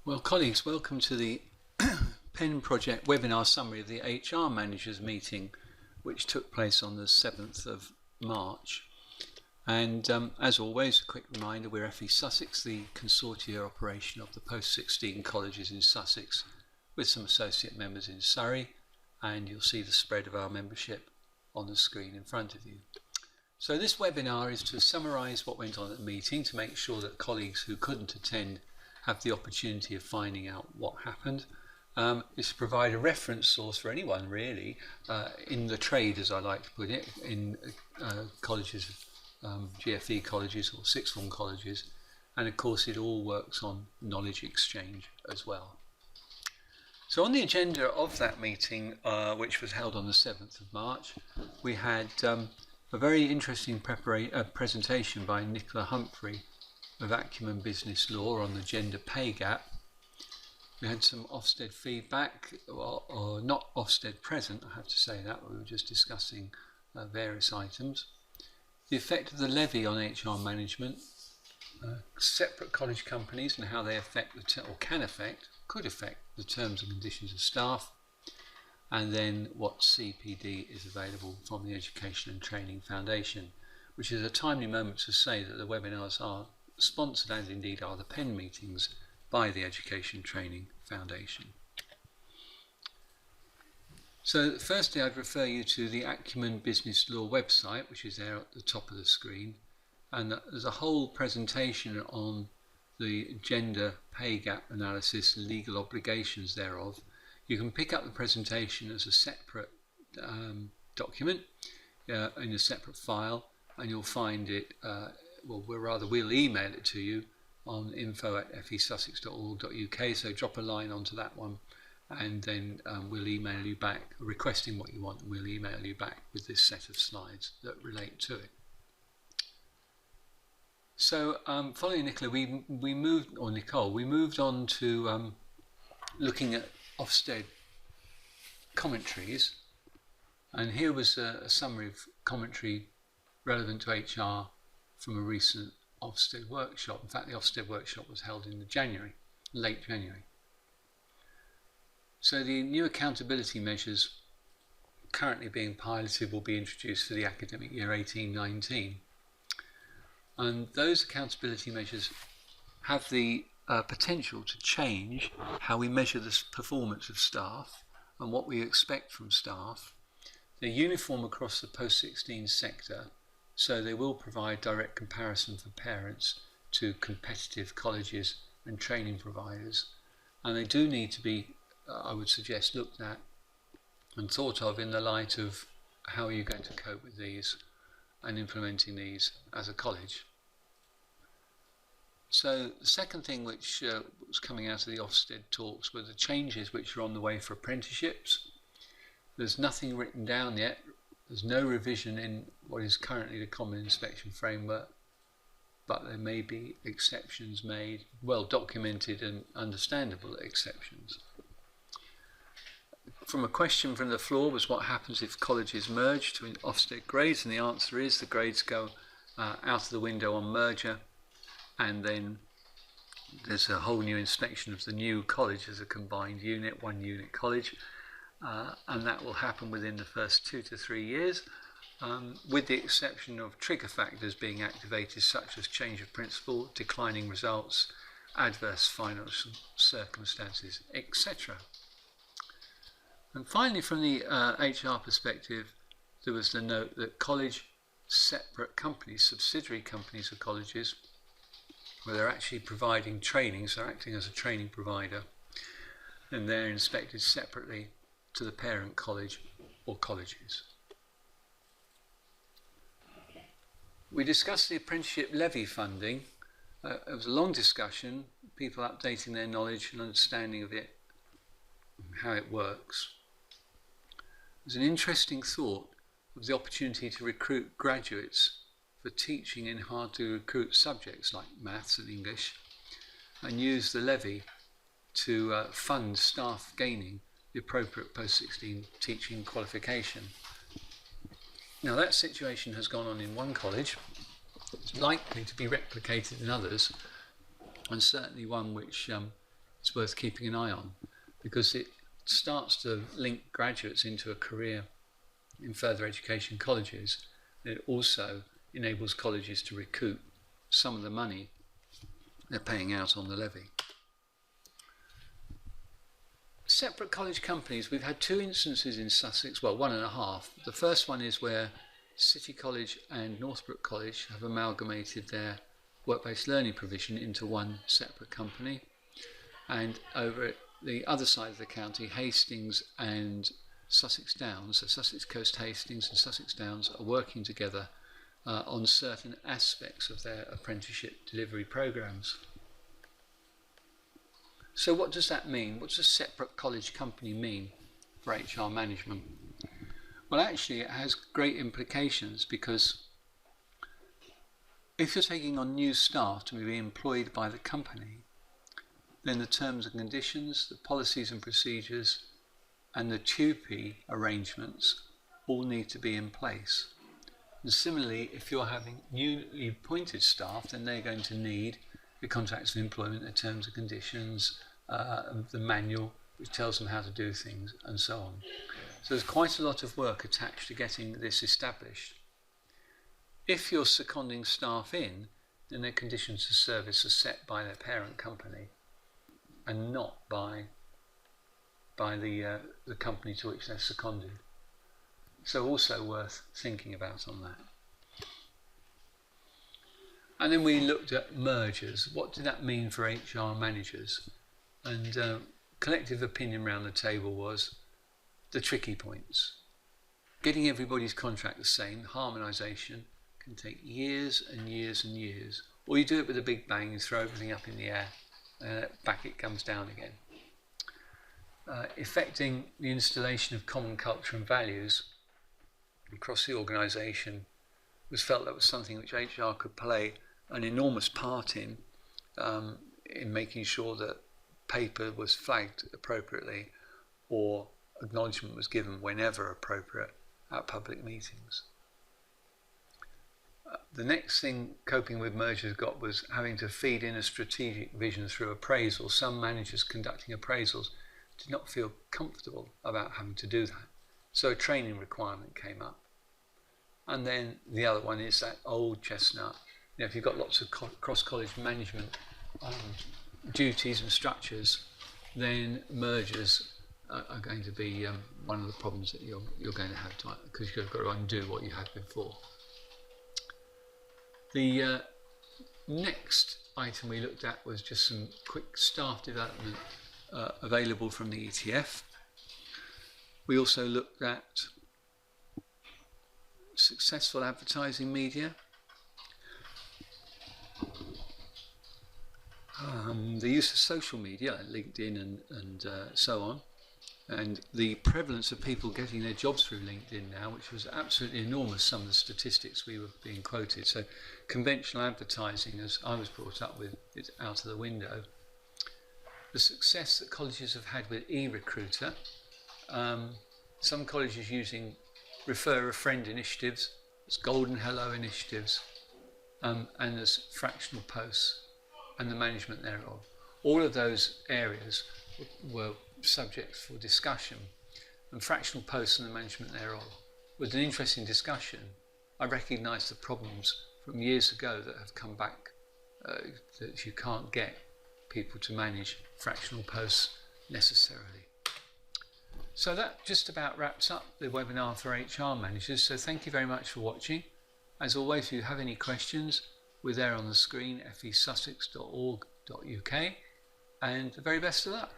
Well, colleagues, welcome to the PEN Project webinar summary of the HR Managers meeting, which took place on the 7th of March. And as always, a quick reminder, we're FE Sussex, the consortia operation of the post-16 colleges in Sussex, with some associate members in Surrey, and you'll see the spread of our membership on the screen in front of you. So this webinar is to summarise what went on at the meeting, to make sure that colleagues who couldn't attend have the opportunity of finding out what happened. Is to provide a reference source for anyone really in the trade, as I like to put it, in colleges, GFE colleges or sixth form colleges, and of course it all works on knowledge exchange as well. So on the agenda of that meeting, which was held on the 7th of March, we had a very interesting presentation by Nicola Humphrey of Acumen Business Law on the gender pay gap. We had some Ofsted feedback, or not Ofsted present, I have to say that, we were just discussing various items. The effect of the levy on HR management, separate college companies and how they affect, could affect the terms and conditions of staff, and then what CPD is available from the Education and Training Foundation, which is a timely moment to say that the webinars are sponsored, as indeed are the PEN meetings, by the Education Training Foundation. So firstly, I'd refer you to the Acumen Business Law website, which is there at the top of the screen, and there's a whole presentation on the gender pay gap analysis and legal obligations thereof. You can pick up the presentation as a separate document in a separate file, and you'll find it, we'll email it to you on info@fesussex.org.uk, so drop a line onto that one, and then we'll email you back requesting what you want, and we'll email you back with this set of slides that relate to it. So following Nicola, we moved on to looking at Ofsted commentaries, and here was a summary of commentary relevant to HR from a recent Ofsted workshop. In fact, the Ofsted workshop was held in late January. So the new accountability measures currently being piloted will be introduced for the academic year 18-19. And those accountability measures have the potential to change how we measure the performance of staff and what we expect from staff. They're uniform across the post-16 sector, so they will provide direct comparison for parents to competitive colleges and training providers. And they do need to be, I would suggest, looked at and thought of in the light of how you're going to cope with these and implementing these as a college. So the second thing which was coming out of the Ofsted talks were the changes which are on the way for apprenticeships. There's nothing written down yet. There's no revision in what is currently the Common Inspection Framework, but there may be exceptions made, well documented and understandable exceptions. From a question from the floor was what happens if colleges merge to Ofsted grades, and the answer is the grades go out of the window on merger, and then there's a whole new inspection of the new college as a combined unit, one unit college. And that will happen within the first 2 to 3 years, with the exception of trigger factors being activated, such as change of principal, declining results, adverse financial circumstances, etc. And finally, from the HR perspective, there was the note that college separate companies, subsidiary companies of colleges, where they're actually providing training, so acting as a training provider, and they're inspected separately to the parent college or colleges. We discussed the apprenticeship levy funding. It was a long discussion, people updating their knowledge and understanding of it, how it works. There's an interesting thought of the opportunity to recruit graduates for teaching in hard to recruit subjects like maths and English, and use the levy to fund staff gaining the appropriate post-16 teaching qualification. Now that situation has gone on in one college, it's likely to be replicated in others, and certainly one which it's worth keeping an eye on, because it starts to link graduates into a career in further education colleges. It also enables colleges to recoup some of the money they're paying out on the levy. Separate college companies, we've had 2 instances in Sussex, well, 1.5. The first one is where City College and Northbrook College have amalgamated their work-based learning provision into one separate company. And over at the other side of the county, Hastings and Sussex Downs, so Sussex Coast Hastings and Sussex Downs are working together on certain aspects of their apprenticeship delivery programs. So what does that mean? What does a separate college company mean for HR management? Well, actually it has great implications, because if you're taking on new staff to be employed by the company, then the terms and conditions, the policies and procedures, and the TUPE arrangements all need to be in place. And similarly, if you're having newly appointed staff, then they're going to need the contracts of employment, the terms and conditions, the manual which tells them how to do things, and so on. So there's quite a lot of work attached to getting this established. If you're seconding staff in, then their conditions of service are set by their parent company and not by the company to which they're seconded. So also worth thinking about on that. And then we looked at mergers. What did that mean for HR managers? And collective opinion around the table was the tricky points. Getting everybody's contract the same, harmonisation, can take years and years and years. Or you do it with a big bang, you throw everything up in the air, back it comes down again. Effecting the installation of common culture and values across the organisation was felt that was something which HR could play an enormous part in making sure that paper was flagged appropriately or acknowledgement was given whenever appropriate at public meetings. The next thing coping with mergers got was having to feed in a strategic vision through appraisal. Some managers conducting appraisals did not feel comfortable about having to do that. So a training requirement came up. And then the other one is that old chestnut. You know, if you've got lots of cross-college management duties and structures, then mergers are going to be one of the problems that you're going to have, because you've got to undo what you had before. The next item we looked at was just some quick staff development available from the ETF. We also looked at successful advertising media, the use of social media, LinkedIn and so on, and the prevalence of people getting their jobs through LinkedIn now, which was absolutely enormous, some of the statistics we were being quoted. So conventional advertising, as I was brought up with, is out of the window. The success that colleges have had with eRecruiter, some colleges using refer a friend initiatives, there's Golden Hello initiatives, and there's fractional posts and the management thereof. All of those areas were subjects for discussion, and fractional posts and the management thereof was an interesting discussion. I recognised the problems from years ago that have come back, that you can't get people to manage fractional posts necessarily. So that just about wraps up the webinar for HR managers. So thank you very much for watching. As always, if you have any questions, we're there on the screen, fesussex.org.uk, and the very best of luck.